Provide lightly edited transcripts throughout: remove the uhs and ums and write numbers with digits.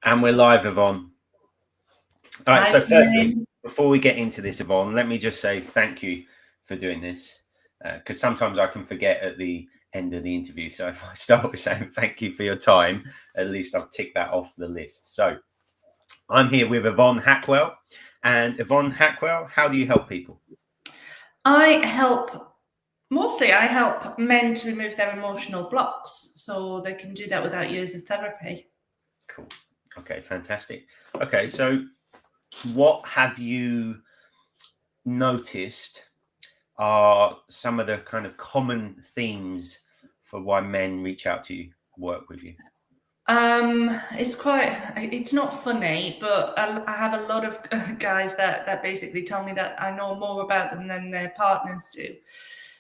And we're live, Yvonne. All right, Hi, so firstly, Jane. before we get into this, Yvonne, let me just say thank you for doing this, because sometimes I can forget at the end of the interview. So if I start with saying thank you for your time, at least I've ticked that off the list. So I'm here with Yvonne Hackwell. And Yvonne Hackwell, how do you help people? I help men to remove their emotional blocks so they can do that without years of therapy. Cool. Okay, fantastic. Okay, so what have you noticed are some of the kind of common themes for why men reach out to you, work with you? It's not funny, but I have a lot of guys that basically tell me that I know more about them than their partners do,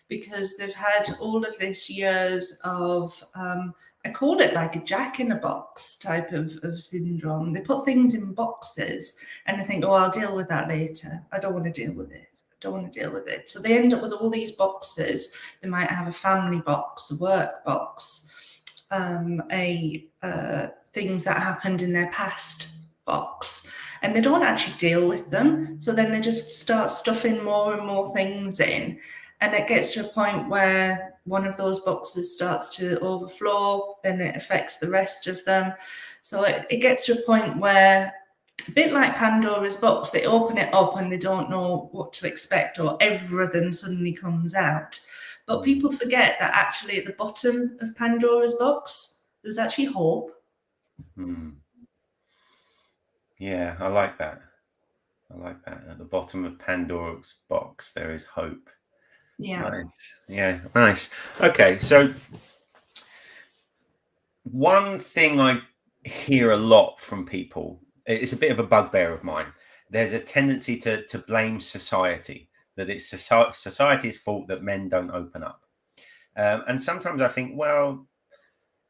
because they've had all of this years of, I call it like a jack in a box type of syndrome. They put things in boxes and they think, oh, I'll deal with that later. I don't want to deal with it. Don't want to deal with it. So they end up with all these boxes. They might have a family box, a work box, things that happened in their past box, and they don't actually deal with them. So then they just start stuffing more and more things in, and it gets to a point where one of those boxes starts to overflow, then it affects the rest of them. So it gets to a point where, a bit like Pandora's box, they open it up and they don't know what to expect, or everything suddenly comes out. But people forget that actually at the bottom of Pandora's box, there was actually hope. Yeah, I like that. I like that. At the bottom of Pandora's box, there is hope. Yeah. Nice. Yeah, nice. Okay, so one thing I hear a lot from people, it's a bit of a bugbear of mine. There's a tendency to blame society, that it's society's fault that men don't open up. And sometimes I think, well,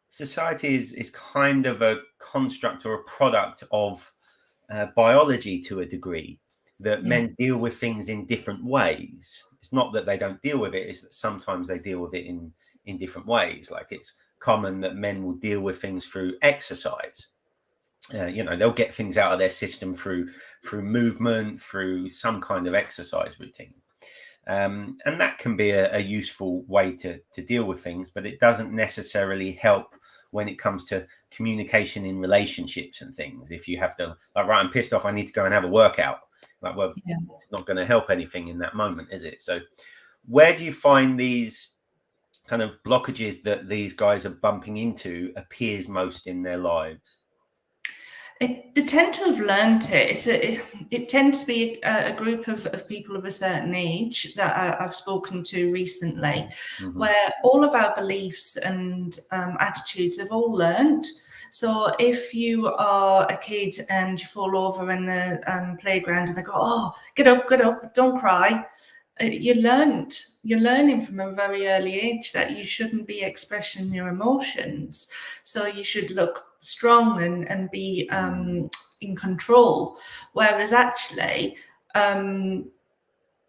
society is kind of a construct or a product of biology to a degree, that Yeah. men deal with things in different ways. It's not that they don't deal with it, it's that sometimes they deal with it in different ways. Like it's common that men will deal with things through exercise. They'll get things out of their system through movement, through some kind of exercise routine. And that can be a useful way to deal with things, but it doesn't necessarily help when it comes to communication in relationships and things. If you have to, like, right, I'm pissed off, I need to go and have a workout. Like, well, Yeah. it's not going to help anything in that moment, is it? So where do you find these kind of blockages that these guys are bumping into appears most in their lives? They tend to have learnt it. It tends to be a group of people of a certain age that I've spoken to recently, where all of our beliefs and attitudes have all learnt. So if you are a kid and you fall over in the playground and they go, "Oh, get up, don't cry," you're learning from a very early age that you shouldn't be expressing your emotions. So you should look strong and be in control. Whereas actually,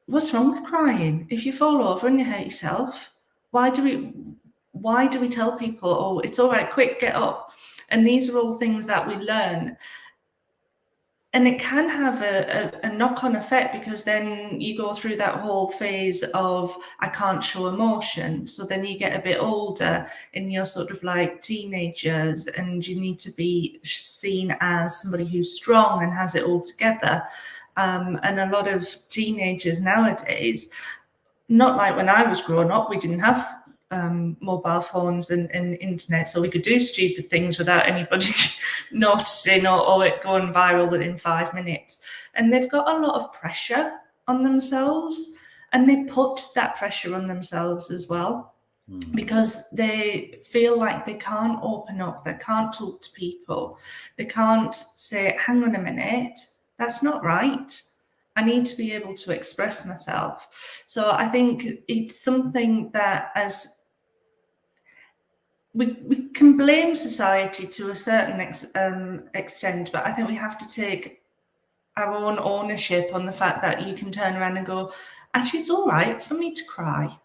what's wrong with crying? If you fall over and you hurt yourself, why do we tell people, oh, it's all right, quick, get up? And these are all things that we learn. And it can have a knock-on effect, because then you go through that whole phase of I can't show emotion. So then you get a bit older and you're sort of like teenagers, and you need to be seen as somebody who's strong and has it all together. And a lot of teenagers nowadays, not like when I was growing up, we didn't have mobile phones and internet, so we could do stupid things without anybody noticing, or it going viral within 5 minutes. And they've got a lot of pressure on themselves, and they put that pressure on themselves as well, because they feel like they can't open up, they can't talk to people, they can't say, hang on a minute, that's not right. I need to be able to express myself. So I think it's something that, as we can blame society to a certain extent, but I think we have to take our own ownership on the fact that you can turn around and go, actually, it's all right for me to cry.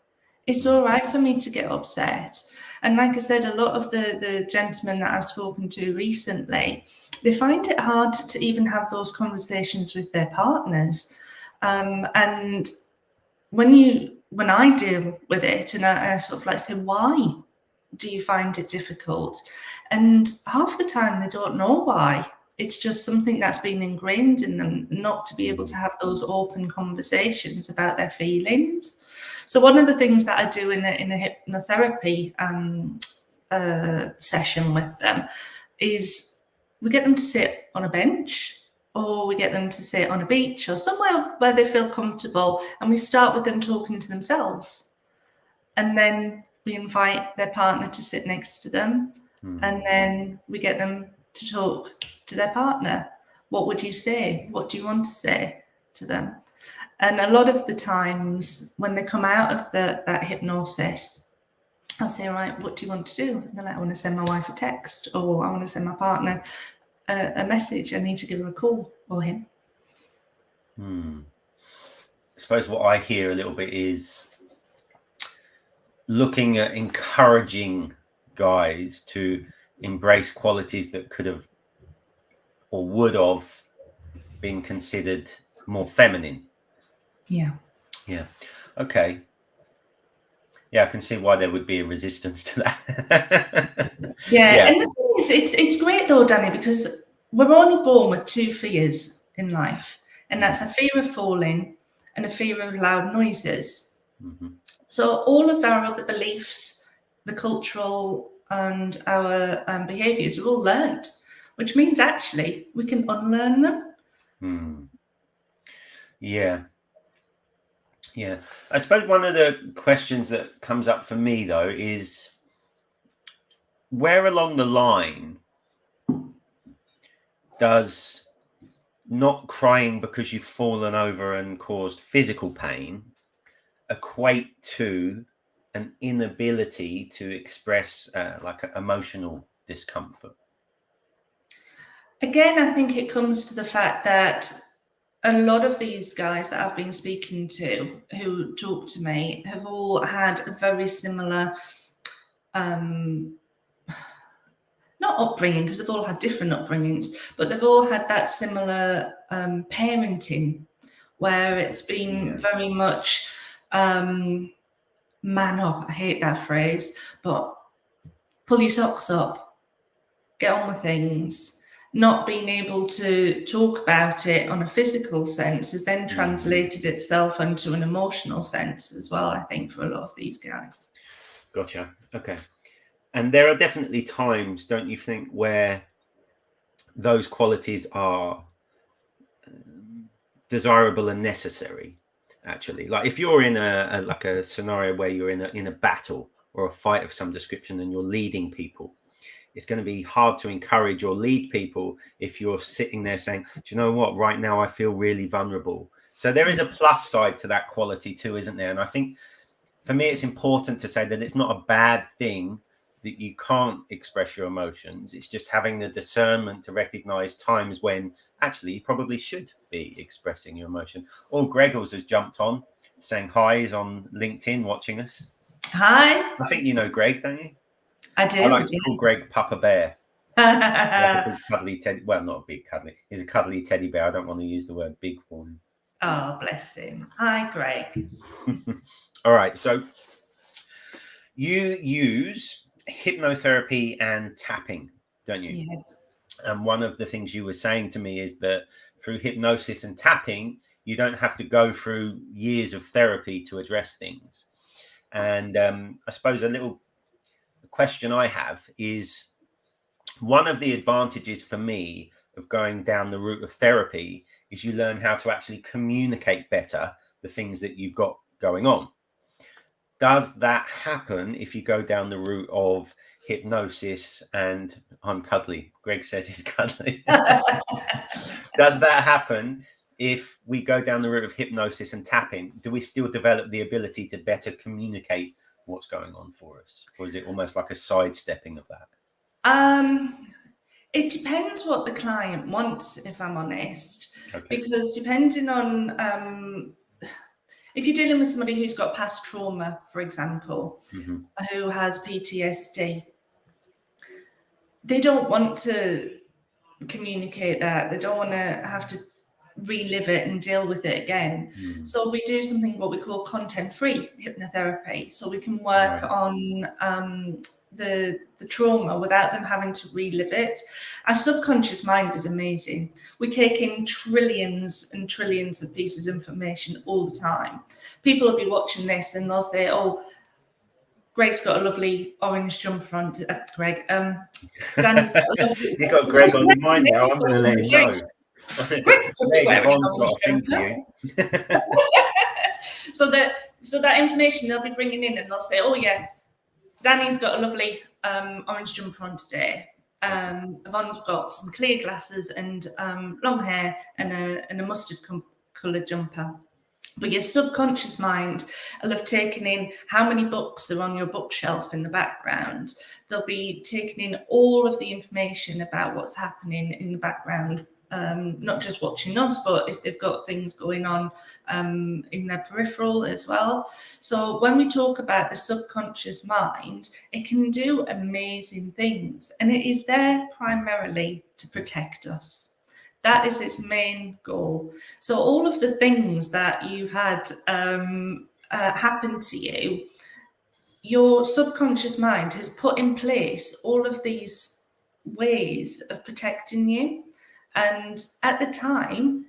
It's all right for me to get upset. And like I said, a lot of the gentlemen that I've spoken to recently, they find it hard to even have those conversations with their partners. And when I deal with it, and I sort of like say, why do you find it difficult? And half the time they don't know why. It's just something that's been ingrained in them, not to be able to have those open conversations about their feelings. So one of the things that I do in a hypnotherapy session with them is we get them to sit on a bench, or we get them to sit on a beach or somewhere where they feel comfortable, and we start with them talking to themselves. And then we invite their partner to sit next to them, and then we get them to talk to their partner. What would you say? What do you want to say to them? And a lot of the times when they come out of that hypnosis, I'll say, right, what do you want to do? And they're like, I want to send my wife a text, or I want to send my partner a message. I need to give her a call, or him. I suppose what I hear a little bit is looking at encouraging guys to embrace qualities that could have or would have been considered more feminine. Yeah. Okay. Yeah, I can see why there would be a resistance to that. Yeah. And the thing is, it's great though, Danny, because we're only born with two fears in life, and that's a fear of falling and a fear of loud noises. So all of our other beliefs, the cultural and our behaviors are all learned, which means actually we can unlearn them. Yeah. I suppose one of the questions that comes up for me though is, where along the line does not crying because you've fallen over and caused physical pain equate to an inability to express like emotional discomfort? Again, I think it comes to the fact that a lot of these guys that I've been speaking to who talk to me have all had a very similar, not upbringing, because they've all had different upbringings, but they've all had that similar parenting, where it's been very much man up. I hate that phrase, but pull your socks up, get on with things. Not being able to talk about it on a physical sense has then translated itself into an emotional sense as well, I think, for a lot of these guys. Gotcha. Okay. And there are definitely times, don't you think, where those qualities are desirable and necessary, actually? Like if you're in a scenario where you're in a battle or a fight of some description and you're leading people, it's going to be hard to encourage or lead people if you're sitting there saying, do you know what, right now I feel really vulnerable. So there is a plus side to that quality too, isn't there? And I think for me, it's important to say that it's not a bad thing that you can't express your emotions. It's just having the discernment to recognize times when actually you probably should be expressing your emotion. Oh, Gregors has jumped on saying hi. He's on LinkedIn watching us. Hi. I think you know Greg, don't you? I do. I like to call Greg Papa Bear. Like a big cuddly teddy. Well, not a big cuddly. He's a cuddly teddy bear. I don't want to use the word big for him. Oh, bless him. Hi, Greg. All right. So you use hypnotherapy and tapping, don't you? Yes. And one of the things you were saying to me is that through hypnosis and tapping, you don't have to go through years of therapy to address things. And I suppose a little question I have is, one of the advantages for me of going down the route of therapy is you learn how to actually communicate better the things that you've got going on. Does that happen if you go down the route of hypnosis and I'm cuddly? Greg says he's cuddly. Does that happen if we go down the route of hypnosis and tapping? Do we still develop the ability to better communicate what's going on for us? Or is it almost like a sidestepping of that? It depends what the client wants, if I'm honest, Okay. because depending on if you're dealing with somebody who's got past trauma, for example, who has PTSD, they don't want to communicate that. They don't want to have to relive it and deal with it again. So we do something what we call content-free hypnotherapy. So we can work on the trauma without them having to relive it. Our subconscious mind is amazing. We take in trillions and trillions of pieces of information all the time. People will be watching this and they'll say, oh, Greg's got a lovely orange jumper on. Greg, Danny's got a lovely... You got Greg on your mind now. I'm going to let him know. Greg, Yvonne's got a thing for you. So that information they'll be bringing in, and they'll say, "Oh yeah, Danny's got a lovely orange jumper on today. Yvonne's got some clear glasses and long hair and a mustard coloured jumper." But your subconscious mind will have taken in how many books are on your bookshelf in the background. They'll be taking in all of the information about what's happening in the background, not just watching us, but if they've got things going on in their peripheral as well. So when we talk about the subconscious mind, it can do amazing things, and it is there primarily to protect us. That is its main goal. So all of the things that you had happen to you, your subconscious mind has put in place all of these ways of protecting you. And at the time,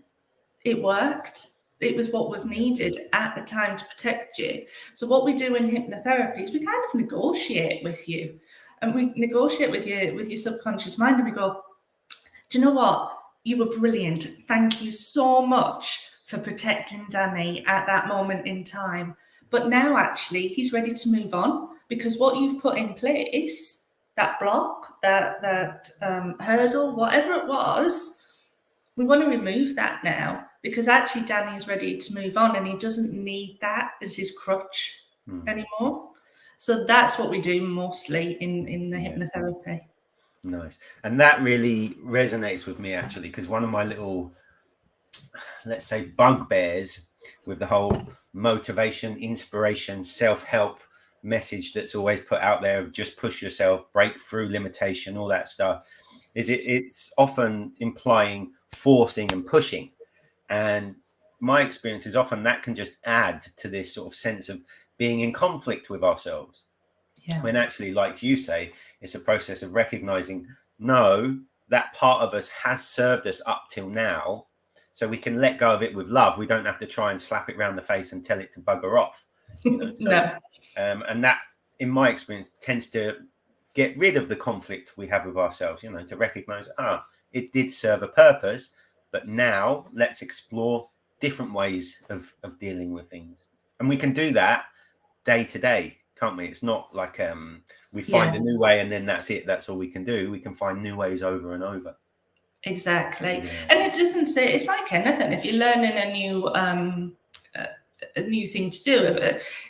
it worked. It was what was needed at the time to protect you. So what we do in hypnotherapy is we kind of negotiate with you. And we negotiate with your subconscious mind, and we go, do you know what? You were brilliant. Thank you so much for protecting Danny at that moment in time. But now actually he's ready to move on, because what you've put in place, that block, that hurdle, whatever it was, we want to remove that now, because actually Danny is ready to move on and he doesn't need that as his crutch anymore. So that's what we do mostly in the hypnotherapy. Nice. And that really resonates with me, actually, because one of my little, let's say, bugbears with the whole motivation, inspiration, self-help message that's always put out there of just push yourself, break through limitation, all that stuff, is it's often implying forcing and pushing. And my experience is often that can just add to this sort of sense of being in conflict with ourselves. Yeah. When actually, like you say, it's a process of recognizing, no, that part of us has served us up till now, so we can let go of it with love. We don't have to try and slap it around the face and tell it to bugger off. You know? So, no. And that, in my experience, tends to get rid of the conflict we have with ourselves, you know, to recognize, it did serve a purpose, but now let's explore different ways of dealing with things. And we can do that day to day, can't we? It's not like we find a new way and then that's it. That's all we can do. We can find new ways over and over. Exactly. Yeah. And it doesn't say, it's like anything. If you're learning a new thing to do,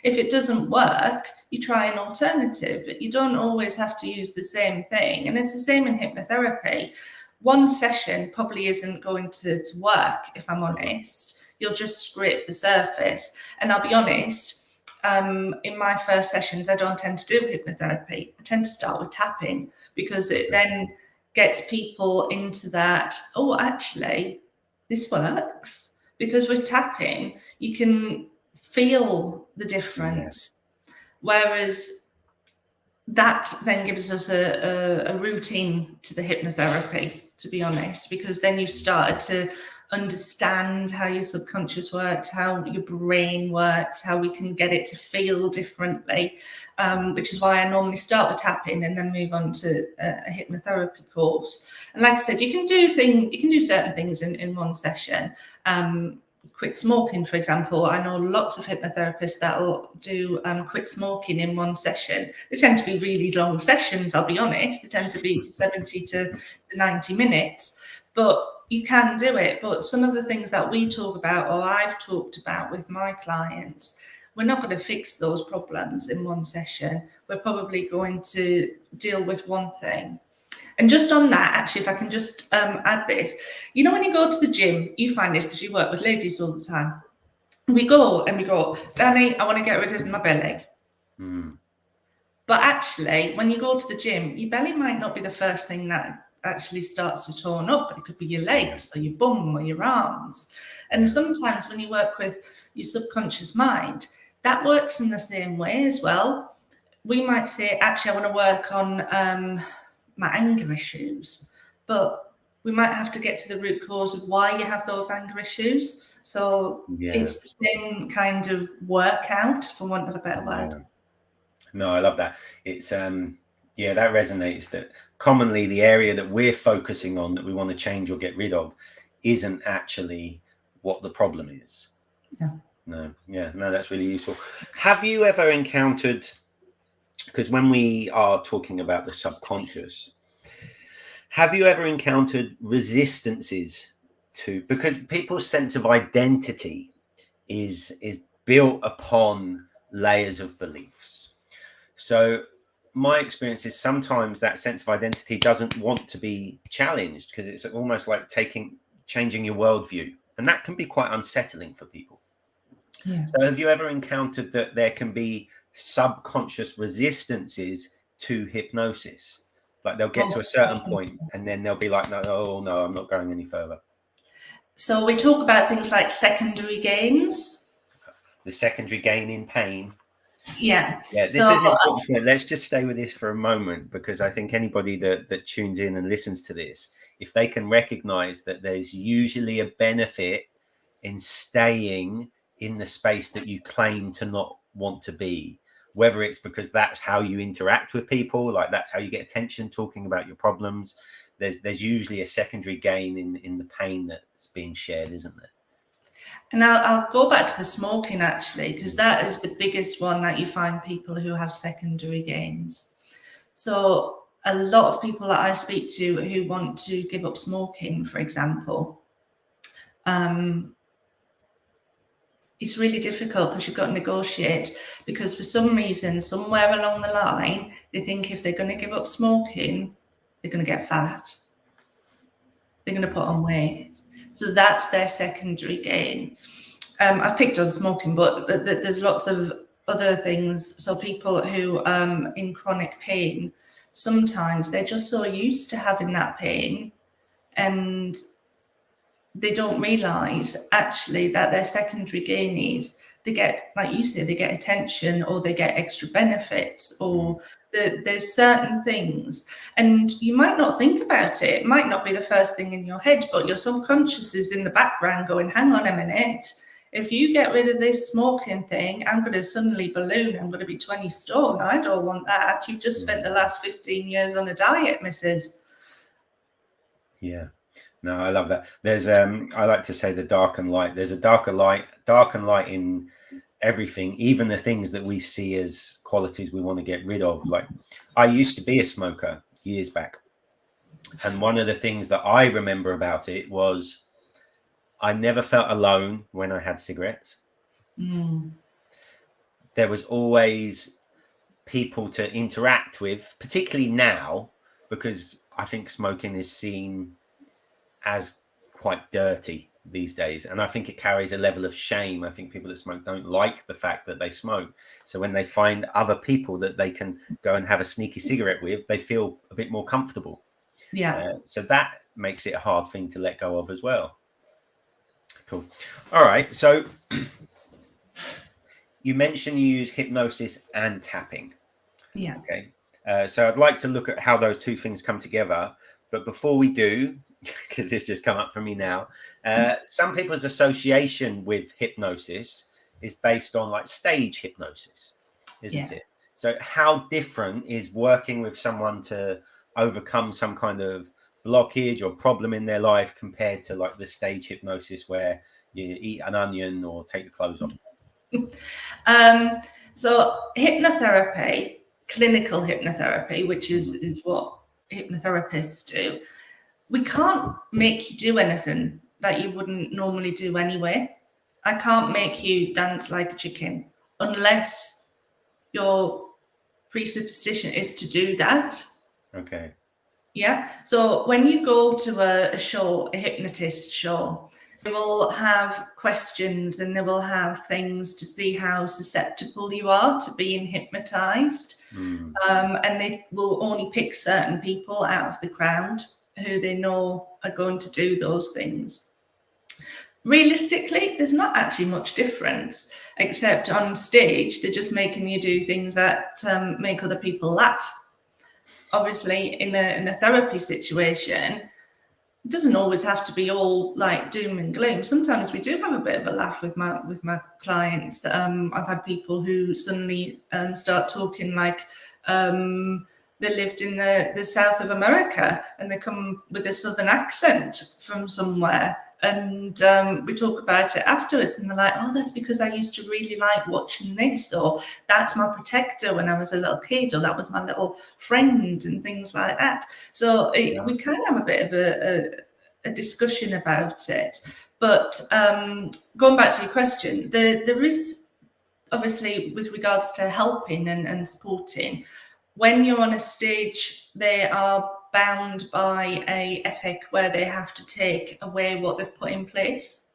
if it doesn't work, you try an alternative. You don't always have to use the same thing. And it's the same in hypnotherapy. One session probably isn't going to work, if I'm honest. You'll just scrape the surface. And I'll be honest, in my first sessions, I don't tend to do hypnotherapy. I tend to start with tapping, because it then gets people into that, oh, actually, this works. Because with tapping, you can feel the difference. Yeah. Whereas that then gives us a routine to the hypnotherapy, to be honest, because then you've started to understand how your subconscious works, how your brain works, how we can get it to feel differently, which is why I normally start with tapping and then move on to a hypnotherapy course. And like I said, you can do certain things in one session. Quick smoking, for example. I know lots of hypnotherapists that will do quick smoking in one session. They tend to be really long sessions, I'll be honest. They tend to be 70 to 90 minutes, but you can do it. But some of the things that we talk about, or I've talked about with my clients, we're not going to fix those problems in one session. We're probably going to deal with one thing. And just on that, actually, if I can just add this, you know, when you go to the gym, you find this because you work with ladies all the time. We go and we go, Danny, I want to get rid of my belly. But actually, when you go to the gym, your belly might not be the first thing that actually starts to tone up. It could be your legs or your bum or your arms. And sometimes when you work with your subconscious mind, that works in the same way as well. We might say, actually, I want to work on my anger issues, but we might have to get to the root cause of why you have those anger issues. So it's the same kind of workout, for want of a better word. No, I love that. It's that resonates, that commonly the area that we're focusing on that we want to change or get rid of isn't actually what the problem is. No, that's really useful. Have you ever encountered, because when we are talking about the subconscious, have you ever encountered resistances to, because people's sense of identity is built upon layers of beliefs. So my experience is sometimes that sense of identity doesn't want to be challenged because it's almost like changing your worldview, and that can be quite unsettling for people. So have you ever encountered that there can be subconscious resistances to hypnosis? Like they'll get to a certain point and then they'll be like, no, I'm not going any further. So we talk about things like secondary gains. The secondary gain in pain. Yeah. This is important. Let's just stay with this for a moment, because I think anybody that tunes in and listens to this, if they can recognize that there's usually a benefit in staying in the space that you claim to not want to be, whether it's because that's how you interact with people, like that's how you get attention talking about your problems, there's usually a secondary gain in the pain that's being shared, isn't there? And I'll go back to the smoking, actually, because that is the biggest one that you find people who have secondary gains. So a lot of people that I speak to who want to give up smoking, for example, it's really difficult because you've got to negotiate, because for some reason, somewhere along the line, they think if they're going to give up smoking, they're going to get fat. They're going to put on weight. So that's their secondary gain. I've picked on smoking, but there's lots of other things. So people who in chronic pain, sometimes they're just so used to having that pain, and they don't realize actually that their secondary gain is they get, like you say, they get attention, or they get extra benefits, or there's certain things, and you might not think about it. It might not be the first thing in your head, but your subconscious is in the background going, hang on a minute, if you get rid of this smoking thing, I'm going to suddenly balloon. I'm going to be 20 stone. I don't want that. You've just spent the last 15 years on a diet, Mrs. Yeah. No, I love that. There's I like to say the dark and light. There's a dark and light in everything, even the things that we see as qualities we want to get rid of. Like, I used to be a smoker years back, and one of the things that I remember about it was I never felt alone when I had cigarettes. There was always people to interact with, particularly now, because I think smoking is seen as quite dirty these days, and I think it carries a level of shame. I think people that smoke don't like the fact that they smoke, so when they find other people that they can go and have a sneaky cigarette with, they feel a bit more comfortable. So that makes it a hard thing to let go of as well. Cool. All right, so you mentioned you use hypnosis and tapping. Okay. So I'd like to look at how those two things come together, but before we do, because this just come up for me now, some people's association with hypnosis is based on like stage hypnosis, isn't it? So how different is working with someone to overcome some kind of blockage or problem in their life compared to like the stage hypnosis where you eat an onion or take the clothes off? So hypnotherapy, clinical hypnotherapy, which is what hypnotherapists do, we can't make you do anything that you wouldn't normally do anyway. I can't make you dance like a chicken unless your presupposition is to do that. Okay. Yeah. So when you go to a show, a hypnotist show, they will have questions and they will have things to see how susceptible you are to being hypnotized. And they will only pick certain people out of the crowd who they know are going to do those things. Realistically, there's not actually much difference, except on stage, they're just making you do things that make other people laugh. Obviously, in a therapy situation, it doesn't always have to be all like doom and gloom. Sometimes we do have a bit of a laugh with my clients. I've had people who suddenly start talking like they lived in the south of America, and they come with a southern accent from somewhere. And we talk about it afterwards, and they're like, oh, that's because I used to really like watching this, or that's my protector when I was a little kid, or that was my little friend, and things like that. So we can have a bit of a discussion about it. But going back to your question, there is obviously, with regards to helping and supporting, when you're on a stage, they are bound by a ethic where they have to take away what they've put in place.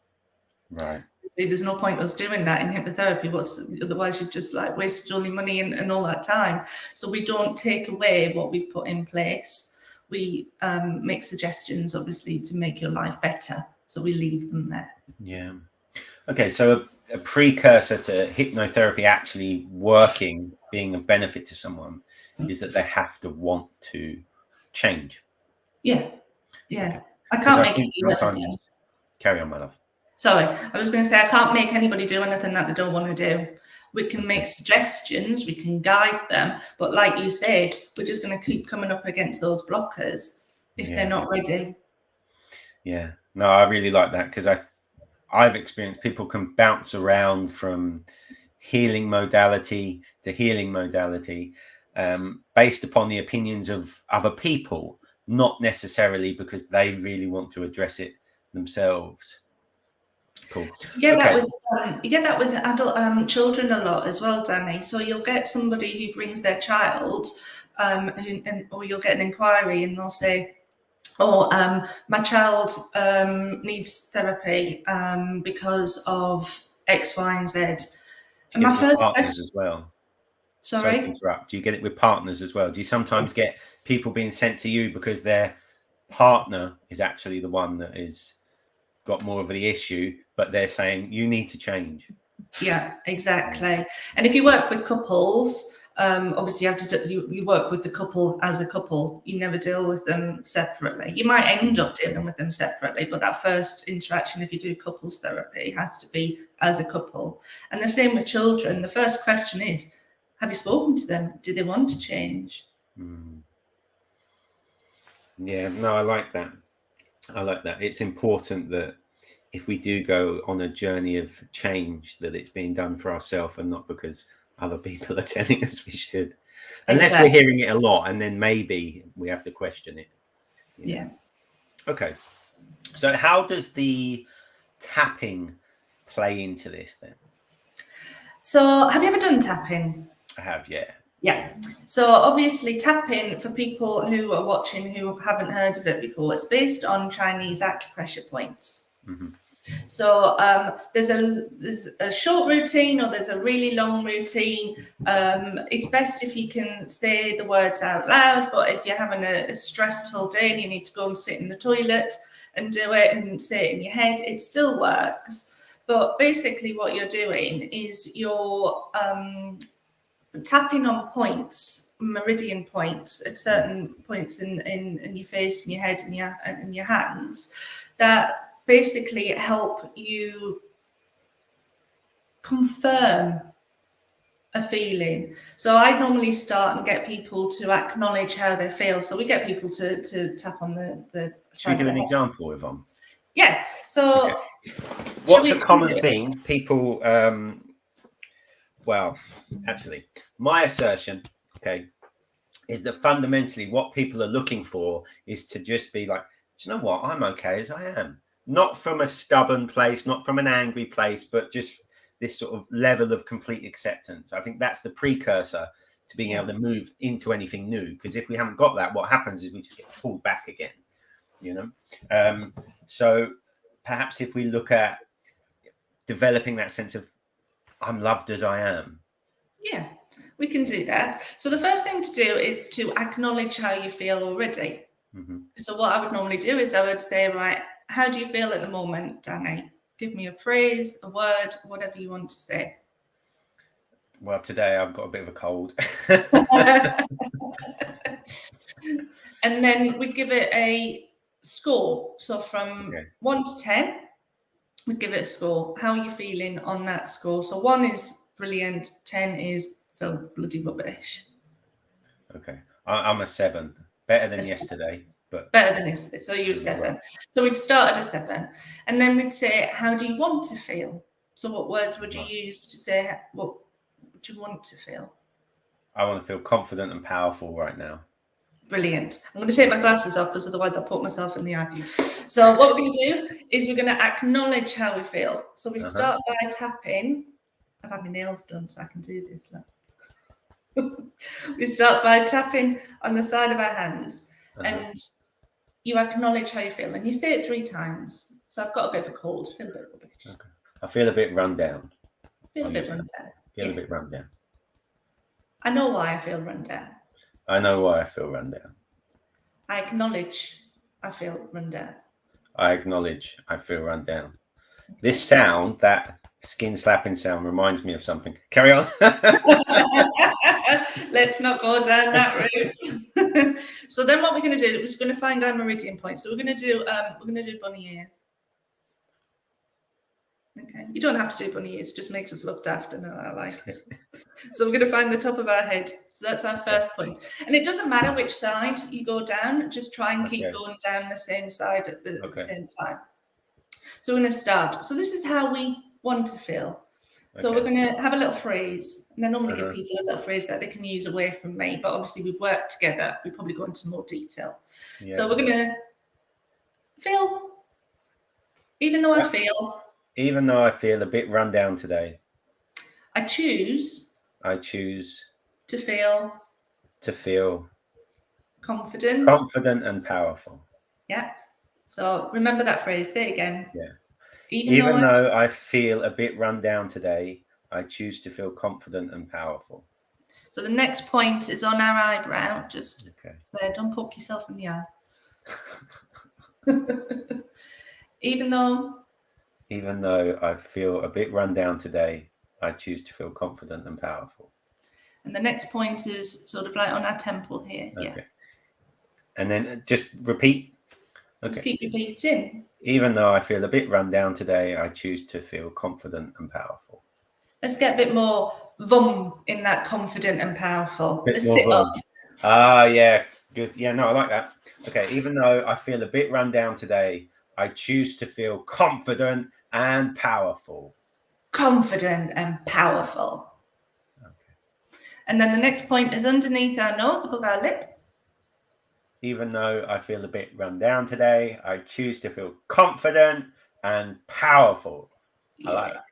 Right. See, there's no point us doing that in hypnotherapy. Otherwise you've just like wasted all your money and all that time. So we don't take away what we've put in place. We make suggestions, obviously, to make your life better. So we leave them there. Yeah. Okay. So a precursor to hypnotherapy actually working, being a benefit to someone, is that they have to want to change. Yeah. Okay. I can't make it sometimes. Carry on, my love. Sorry, I was going to say, I can't make anybody do anything that they don't want to do. We can make suggestions, we can guide them, but like you said, we're just going to keep coming up against those blockers if they're not ready. Yeah, no, I really like that, because I've experienced people can bounce around from healing modality to healing modality based upon the opinions of other people, not necessarily because they really want to address it themselves. Cool. You get that with adult children a lot as well, Danny. So you'll get somebody who brings their child, or you'll get an inquiry, and they'll say, "Oh, my child needs therapy because of X, Y, and Z." And my first question as well. Sorry to interrupt. Do you get it with partners as well? Do you sometimes get people being sent to you because their partner is actually the one that is got more of the issue, but they're saying you need to change? Yeah, exactly. And if you work with couples, obviously you have to you work with the couple as a couple. You never deal with them separately. You might end up dealing with them separately, but that first interaction, if you do couples therapy, has to be as a couple. And the same with children. The first question is, have you spoken to them? Do they want to change? Yeah, no, I like that. It's important that if we do go on a journey of change, that it's being done for ourselves and not because other people are telling us we should. Unless we're hearing it a lot, and then maybe we have to question it. Yeah. Okay. So how does the tapping play into this then? So have you ever done tapping? I have, yeah. Yeah. So obviously tapping, for people who are watching who haven't heard of it before, it's based on Chinese acupressure points. So there's a short routine, or there's a really long routine. It's best if you can say the words out loud, but if you're having a stressful day and you need to go and sit in the toilet and do it and say it in your head, it still works. But basically what you're doing is you're tapping on points, meridian points at certain points in your face, in your head, and your hands, that basically help you confirm a feeling. So I normally start and get people to acknowledge how they feel. So we get people to tap on the Should we do an example, Yvonne? Yeah. So what's a common thing people well, actually, my assertion, is that fundamentally what people are looking for is to just be like, do you know what? I'm okay as I am. Not from a stubborn place, not from an angry place, but just this sort of level of complete acceptance. I think that's the precursor to being able to move into anything new. Because if we haven't got that, what happens is we just get pulled back again, So perhaps if we look at developing that sense of I'm loved as I am. Yeah, we can do that. So the first thing to do is to acknowledge how you feel already. So what I would normally do is I would say, right, how do you feel at the moment, Danny? Give me a phrase, a word, whatever you want to say. Well, today I've got a bit of a cold. And then we give it a score. So from 1 to 10, we give it a score. How are you feeling on that score? So 1 is brilliant, 10 is feel bloody rubbish. Okay, I'm a 7. Better than yesterday, but better than yesterday. So you're 7. So we'd start at a 7, and then we'd say, how do you want to feel? So what words would you use to say what would you want to feel? I want to feel confident and powerful right now. Brilliant. I'm going to take my glasses off because otherwise I'll put myself in the eye. So what we're going to do is we're going to acknowledge how we feel. So we start by tapping. I've had my nails done so I can do this. We start by tapping on the side of our hands, and you acknowledge how you feel, and you say it 3 times. So I've got a bit of a cold, feel a bit rubbish. Okay. I feel a bit run down. Feel a bit run down. Feel a bit run down. I know why I feel run down. I know why I feel run down. I acknowledge I feel run down. I acknowledge I feel run down. This sound, that skin slapping sound, reminds me of something. Carry on. Let's not go down that route. So then what we're going to do is we're going to find our meridian point. So we're going to do bunny ears. Okay, you don't have to do bunny ears, it just makes us look daft, and I like it. So we're going to find the top of our head. So that's our first point. And it doesn't matter which side you go down, just try and keep going down the same side at the same time. So we're going to start. So this is how we want to feel. So we're going to have a little phrase, and I normally give people a little phrase that they can use away from me, but obviously we've worked together. We probably go into more detail. Yeah. So we're going to feel, even though I feel a bit run down today, I choose to feel confident and powerful. Yeah. So remember that phrase. Say it again. Yeah. Even though I feel a bit run down today, I choose to feel confident and powerful. So the next point is on our eyebrow. Just there, don't poke yourself in the eye. Even though I feel a bit run down today, I choose to feel confident and powerful. And the next point is sort of like on our temple here. Okay. Yeah. And then just repeat. Just keep repeating. Even though I feel a bit run down today, I choose to feel confident and powerful. Let's get a bit more vum in that confident and powerful. Let's sit up. Yeah. Good. Yeah, no, I like that. Okay. Even though I feel a bit run down today, I choose to feel confident and powerful. Confident and powerful. Okay. And then the next point is underneath our nose, above our lip. Even though I feel a bit run down today, I choose to feel confident and powerful. Yeah. I like that.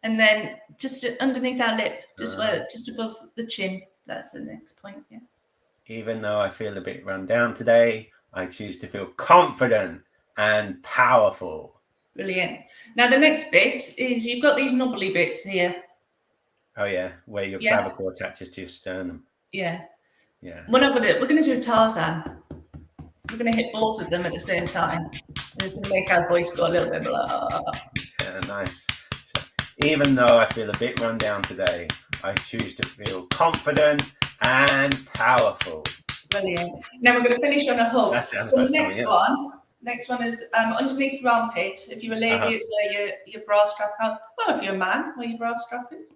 And then just underneath our lip, just above the chin. That's the next point. Yeah. Even though I feel a bit run down today, I choose to feel confident and powerful. Brilliant. Now the next bit is you've got these knobbly bits here. Oh yeah, where your clavicle attaches to your sternum. Yeah. Yeah. We're gonna do a Tarzan. We're gonna hit both of them at the same time. We're just gonna make our voice go a little bit blah. Yeah, nice. So, even though I feel a bit run down today, I choose to feel confident and powerful. Brilliant. Now we're gonna finish on a hug. That sounds so like the next one is underneath your armpit. If you're a lady, it's where your bra strap out. Well, if you're a man, where your bra strap is.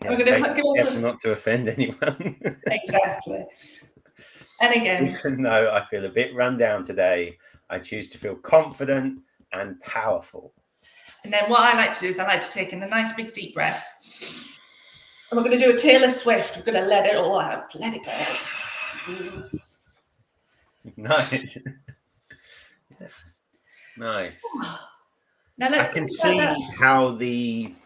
Yeah, we're going to careful not to offend anyone. Exactly. And again, even though I feel a bit run down today, I choose to feel confident and powerful. And then what I like to do is I like to take in a nice big deep breath. And we're going to do a Taylor Swift. We're going to let it all out. Let it go. Nice. Nice. Now I can see how the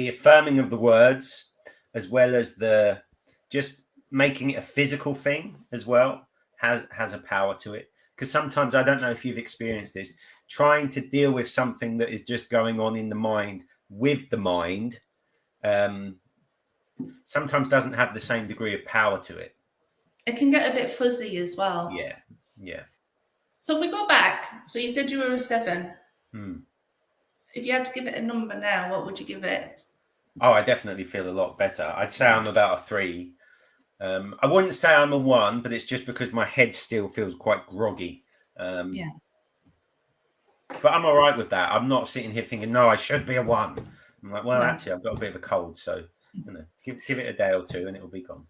affirming of the words, as well as the just making it a physical thing as well, has a power to it. Because sometimes, I don't know if you've experienced this, trying to deal with something that is just going on in the mind with the mind sometimes doesn't have the same degree of power to it. It can get a bit fuzzy as well. Yeah. So if we go back, so you said you were a 7. Hmm. If you had to give it a number now, what would you give it? Oh, I definitely feel a lot better. I'd say I'm about a 3. I wouldn't say I'm a 1, but it's just because my head still feels quite groggy. Yeah. But I'm all right with that. I'm not sitting here thinking, no, I should be a 1. I'm like, well, No. actually, I've got a bit of a cold, so give it a day or 2, and it'll be gone.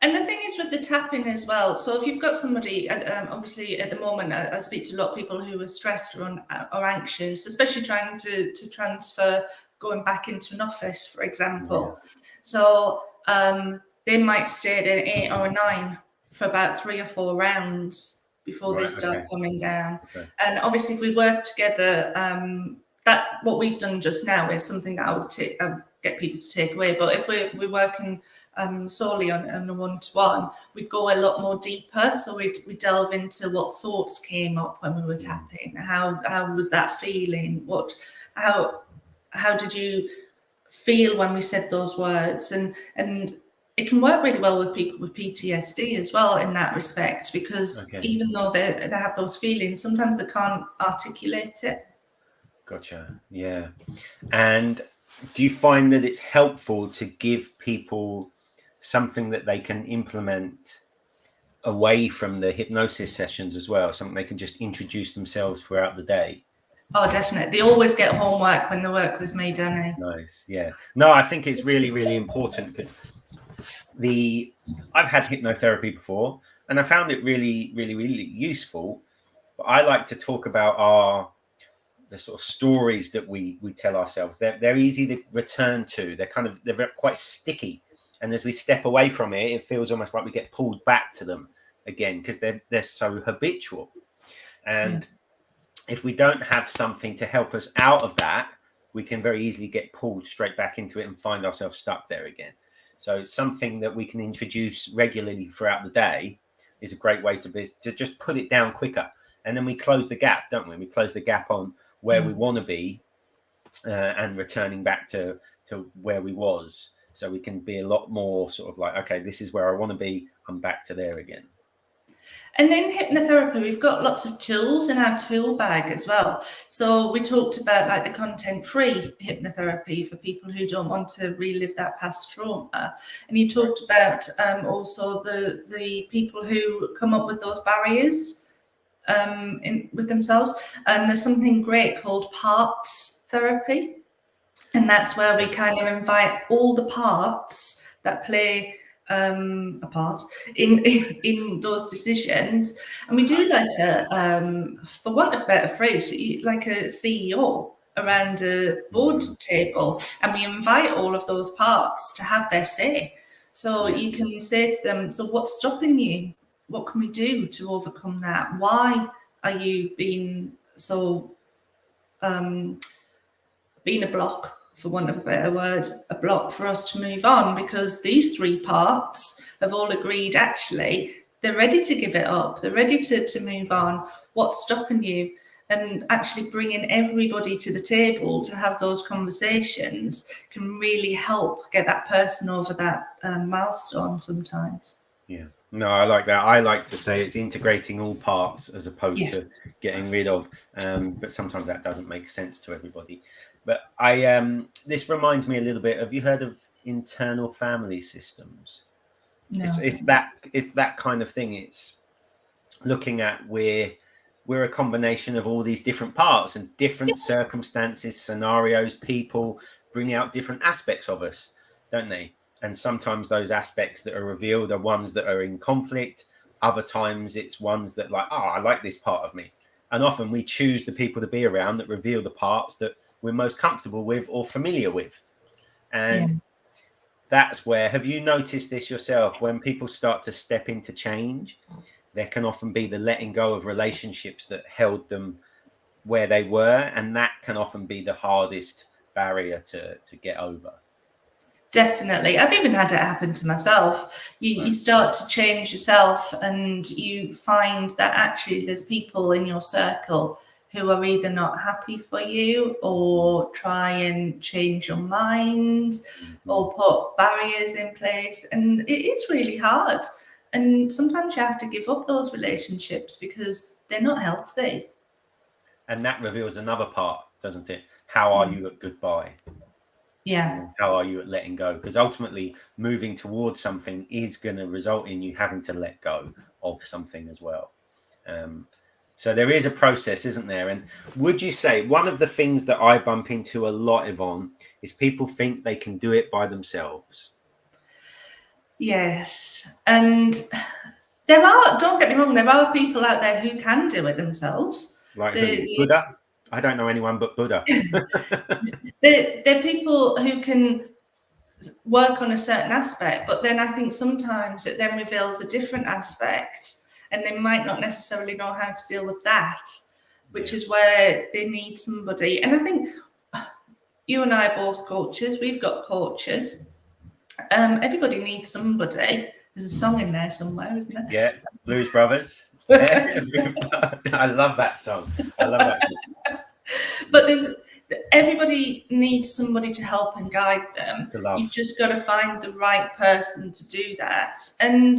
And the thing is with the tapping as well. So if you've got somebody, obviously at the moment, I speak to a lot of people who are stressed or anxious, especially trying to transfer, going back into an office, for example. Yeah. So they might stay at an 8 or a 9 for about 3 or 4 rounds before they start coming down. Okay. And obviously, if we work together, that what we've done just now is something that I would get people to take away. But if we're working solely on a one-to-one, we go a lot more deeper. So we delve into what thoughts came up when we were tapping. How was that feeling? How did you feel when we said those words? And it can work really well with people with PTSD as well in that respect, because even though they have those feelings, sometimes they can't articulate it. Gotcha. Yeah. And do you find that it's helpful to give people something that they can implement away from the hypnosis sessions as well, something they can just introduce themselves throughout the day? Oh, definitely. They always get homework when the work was made, don't they? Nice. Yeah. No, I think it's really, really important, because I've had hypnotherapy before, and I found it really, really, really useful. But I like to talk about the sort of stories that we tell ourselves. They're easy to return to. They're quite sticky, and as we step away from it, it feels almost like we get pulled back to them again, because they're so habitual. And if we don't have something to help us out of that, we can very easily get pulled straight back into it and find ourselves stuck there again. So something that we can introduce regularly throughout the day is a great way to just put it down quicker. And then we close the gap, don't we? We close the gap on where we want to be and returning back to where we was. So we can be a lot more sort of like, okay, this is where I want to be. I'm back to there again. And in hypnotherapy, we've got lots of tools in our tool bag as well. So we talked about like the content-free hypnotherapy for people who don't want to relive that past trauma. And you talked about also the people who come up with those barriers with themselves. And there's something great called parts therapy. And that's where we kind of invite all the parts that play a part in those decisions, and we do like for want of a better phrase, like a CEO around a board table, and we invite all of those parts to have their say. So you can say to them, so what's stopping you? What can we do to overcome that? Why are you being so being a block, for want of a better word, a block for us to move on? Because these 3 parts have all agreed, actually, they're ready to give it up. They're ready to move on. What's stopping you? And actually bringing everybody to the table to have those conversations can really help get that person over that milestone sometimes. Yeah. No, I like that. I like to say it's integrating all parts as opposed to getting rid of. But sometimes that doesn't make sense to everybody. But this reminds me a little bit. Have you heard of internal family systems? No. It's that kind of thing. It's looking at we're a combination of all these different parts, and different circumstances, scenarios, people bring out different aspects of us, don't they? And sometimes those aspects that are revealed are ones that are in conflict. Other times it's ones that like, I like this part of me. And often we choose the people to be around that reveal the parts that we're most comfortable with or familiar with. And that's where, have you noticed this yourself? When people start to step into change, there can often be the letting go of relationships that held them where they were. And that can often be the hardest barrier to get over. Definitely. I've even had it happen to myself. You start to change yourself, and you find that actually there's people in your circle who are either not happy for you or try and change your mind or put barriers in place. And it is really hard. And sometimes you have to give up those relationships because they're not healthy. And that reveals another part, doesn't it? How are you at goodbye? Yeah. How are you at letting go? Because ultimately moving towards something is going to result in you having to let go of something as well. So there is a process, isn't there? And would you say one of the things that I bump into a lot, Yvonne, is people think they can do it by themselves? Yes. And there are, don't get me wrong, there are people out there who can do it themselves. Like who? Buddha? I don't know anyone but Buddha. They're people who can work on a certain aspect, but then I think sometimes it then reveals a different aspect, and they might not necessarily know how to deal with that, which is where they need somebody. And I think you and I are both coaches. We've got coaches. Everybody needs somebody. There's a song in there somewhere, isn't there? Yeah, Blues Brothers. I love that song. I love that song. But everybody needs somebody to help and guide them. To love. You've just got to find the right person to do that. And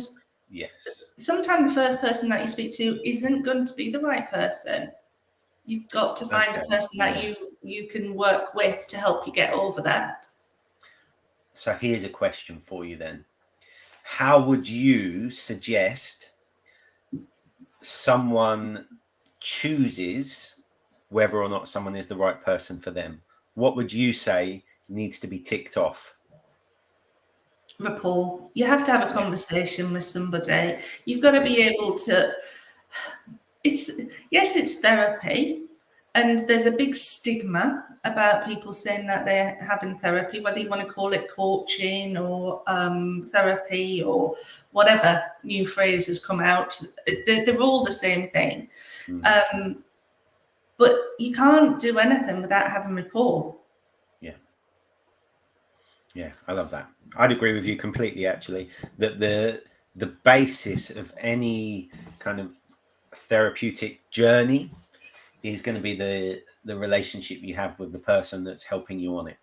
yes, sometimes the first person that you speak to isn't going to be the right person. You've got to find a person that you can work with to help you get over that. So here's a question for you then. How would you suggest someone chooses whether or not someone is the right person for them? What would you say needs to be ticked off? Rapport. You have to have a conversation with somebody. You've got to be able to, it's therapy, and there's a big stigma about people saying that they're having therapy, whether you want to call it coaching or therapy or whatever new phrase has come out. They're all the same thing. But you can't do anything without having rapport. Yeah, I love that. I'd agree with you completely, actually, that the basis of any kind of therapeutic journey is going to be the relationship you have with the person that's helping you on it.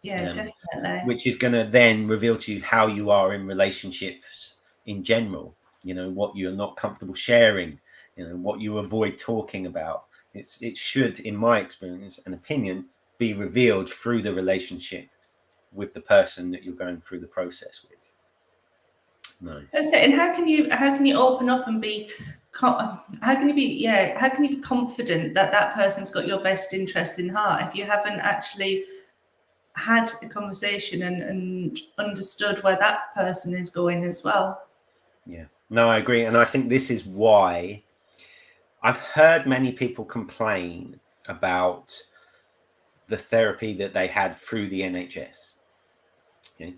Yeah, definitely. Which is going to then reveal to you how you are in relationships in general. You know, what you're not comfortable sharing, you know, what you avoid talking about. It should, in my experience and opinion, be revealed through the relationship with the person that you're going through the process with. Nice. That's it. And how can you open up and be how can you be confident that that person's got your best interests in heart if you haven't actually had a conversation and understood where that person is going as well? Yeah, no, I agree. And I think this is why I've heard many people complain about the therapy that they had through the NHS. Okay?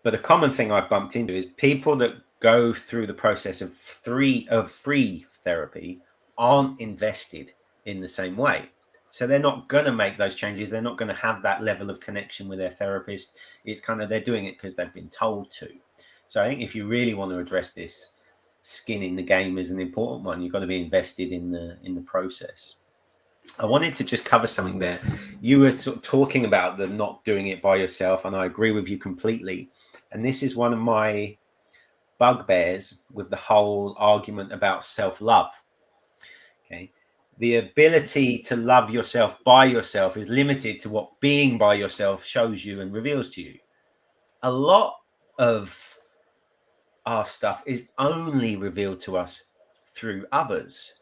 But a common thing I've bumped into is people that go through the process of free therapy aren't invested in the same way. So they're not going to make those changes. They're not going to have that level of connection with their therapist. It's kind of, they're doing it because they've been told to. So I think if you really want to address this, skin in the game is an important one. You've got to be invested in the process. I wanted to just cover something there. You were sort of talking about the not doing it by yourself, and I agree with you completely. And this is one of my bugbears with the whole argument about self-love. Okay. The ability to love yourself by yourself is limited to what being by yourself shows you and reveals to you. A lot of our stuff is only revealed to us through others,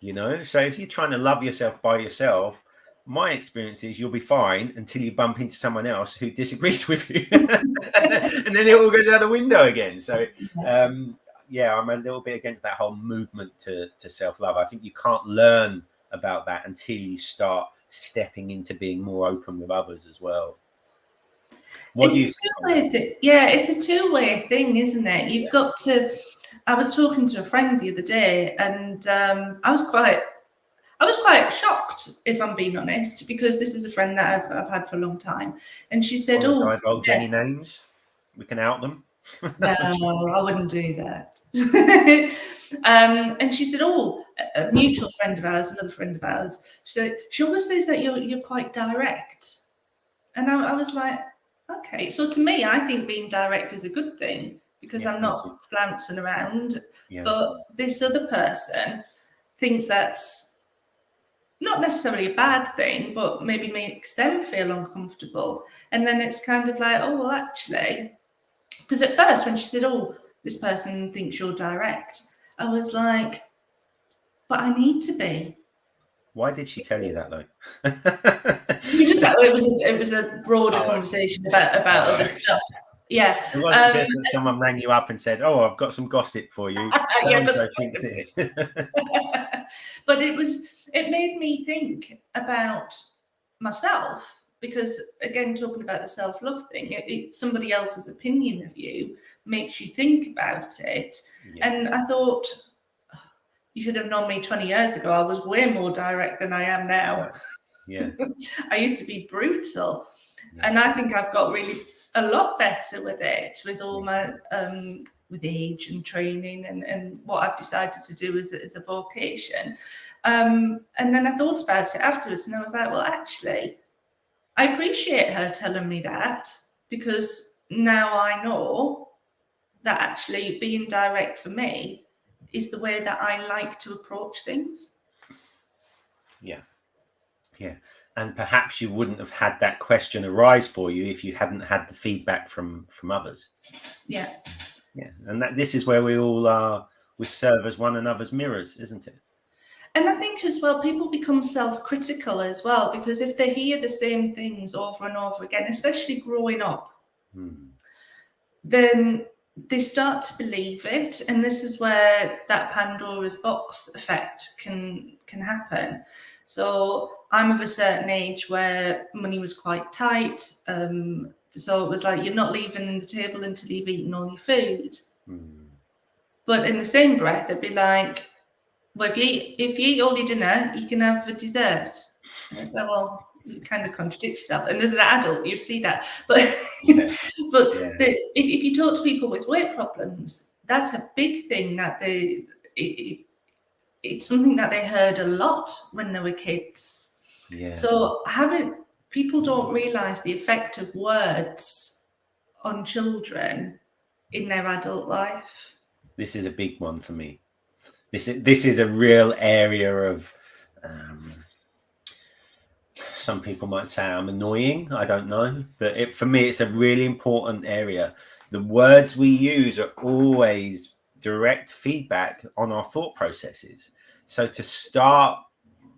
you know? So if you're trying to love yourself by yourself, my experience is you'll be fine until you bump into someone else who disagrees with you. And then it all goes out the window again. So, yeah, I'm a little bit against that whole movement to self-love. I think you can't learn about that until you start stepping into being more open with others as well. It's a two-way thing, isn't it? You've got to. I was talking to a friend the other day, and I was quite shocked, if I'm being honest, because this is a friend that I've had for a long time, and she said, "Oh, divulge any names? We can out them." No, I wouldn't do that. And she said, "Oh, a mutual friend of ours, another friend of ours." She always says that you're quite direct, and I was like, okay. So to me, I think being direct is a good thing because I'm not flouncing around. Yeah. But this other person thinks that's not necessarily a bad thing, but maybe makes them feel uncomfortable. And then it's kind of like, oh, well, actually, because at first when she said, oh, this person thinks you're direct, I was like, but I need to be. Why did she tell you that though? It was a broader conversation about other stuff. Yeah. It wasn't just that someone rang you up and said, "Oh, I've got some gossip for you." So thinks it. But it made me think about myself, because again, talking about the self-love thing, somebody else's opinion of you makes you think about it. Yeah. And I thought, you should have known me 20 years ago. I was way more direct than I am now. Yeah. I used to be brutal. Yeah. And I think I've got really a lot better with it, with all my with age and training and what I've decided to do as a vocation. And then I thought about it afterwards, and I was like, well, actually, I appreciate her telling me that, because now I know that actually being direct for me is the way that I like to approach things. Yeah. Yeah. And perhaps you wouldn't have had that question arise for you if you hadn't had the feedback from others. Yeah. Yeah. And this is where we all are. We serve as one another's mirrors, isn't it? And I think as well, people become self-critical as well, because if they hear the same things over and over again, especially growing up, then they start to believe it. And this is where that Pandora's box effect can happen. So I'm of a certain age where money was quite tight. So it was like, you're not leaving the table until you've eaten all your food. But in the same breath, it'd be like, well, if you eat all your dinner, you can have a dessert. And it's like, well, you kind of contradict yourself. And as an adult, you see that. But if you talk to people with weight problems, that's a big thing that it's something that they heard a lot when they were kids. Yeah. So people don't realize the effect of words on children in their adult life. This is a big one for me. This is a real area of, some people might say I'm annoying. I don't know. But for me, it's a really important area. The words we use are always direct feedback on our thought processes. So to start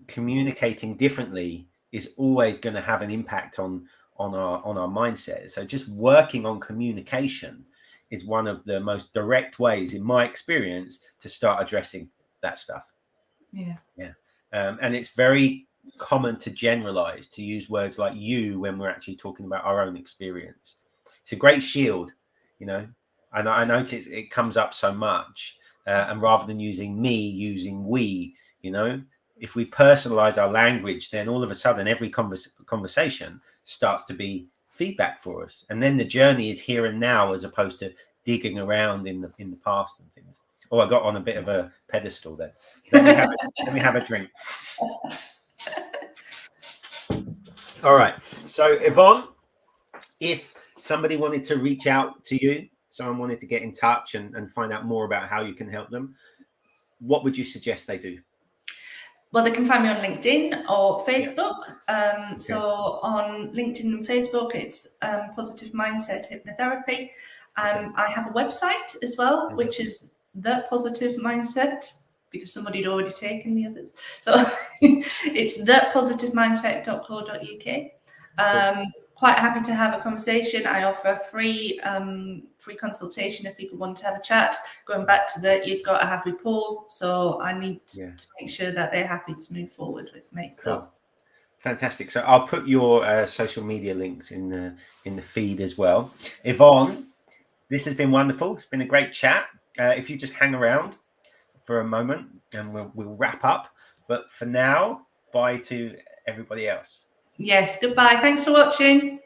communicating differently is always going to have an impact on our mindset. So just working on communication is one of the most direct ways, in my experience, to start addressing that stuff. Yeah. And it's very common to generalize, to use words like you when we're actually talking about our own experience. It's a great shield, and I notice it comes up so much. And rather than using me, using we, if we personalize our language, then all of a sudden every conversation starts to be feedback for us, and then the journey is here and now, as opposed to digging around in the past and things. Oh, I got on a bit of a pedestal there. Let me have a drink. All right. So Yvonne, if somebody wanted to reach out to you, someone wanted to get in touch and find out more about how you can help them, what would you suggest they do? Well, they can find me on LinkedIn or Facebook. Okay. So on LinkedIn and Facebook, it's Positive Mindset Hypnotherapy. I have a website as well, which is The Positive Mindset, because somebody had already taken the others. So it's thepositivemindset.co.uk. Quite happy to have a conversation. I offer a free consultation if people want to have a chat. Going back to that, you've got to have rapport. So I need to make sure that they're happy to move forward with me. Cool. So. Fantastic. So I'll put your social media links in the feed as well. Yvonne, this has been wonderful. It's been a great chat. If you just hang around for a moment and we'll wrap up. But for now, bye to everybody else. Yes, goodbye. Thanks for watching.